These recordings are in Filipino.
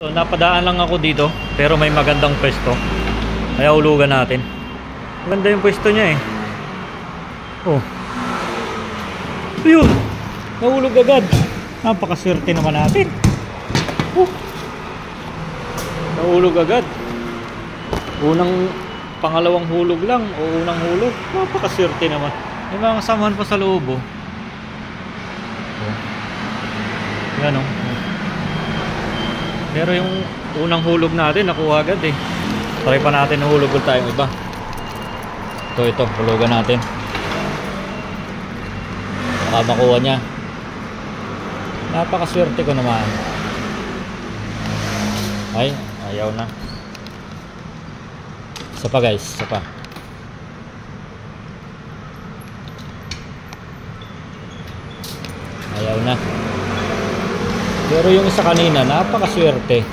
So, napadaan lang ako dito, pero may magandang pwesto. Kaya hulugan natin. Maganda yung pwesto niya eh. Oh. Ayun. Nahulog agad. Napakaswerte naman natin. Oh. Nahulog agad. Pangalawang hulog lang o unang hulog. Napakaswerte naman. May mga samahan pa sa loob oh. Oh. Yan oh. Pero yung unang hulog natin nakuha agad eh. Try pa natin na hulog ulit tayong iba. Ito, hulugan natin. Baka makuha niya. Napakaswerte ko naman. Ay, ayaw na. Isa pa guys, isa pa. Ayaw na. Pero yung isa kanina, napakaswerte.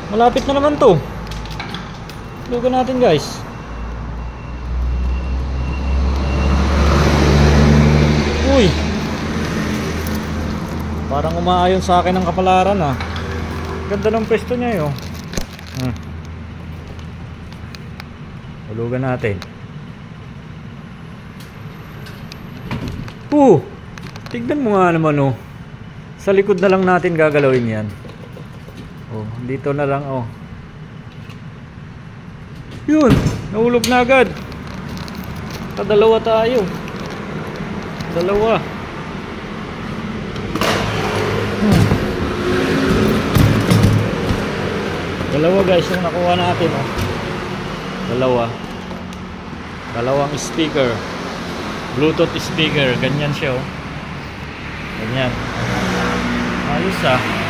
Malapit na naman to. Lugan natin guys. Uy. Parang umaayon sa akin ang kapalaran ah. Ganda ng pwesto niya yun. Hulugan natin. Tignan mo nga naman oh. Sa likod na lang natin gagalawin yan. Oh, dito na lang oh. Yun, nahulog na agad. Dalawa tayo. Dalawa. Dalawa guys yung nakuha natin oh. Dalawang speaker. Bluetooth speaker, ganyan siya oh. Ganyan. Ayos ah.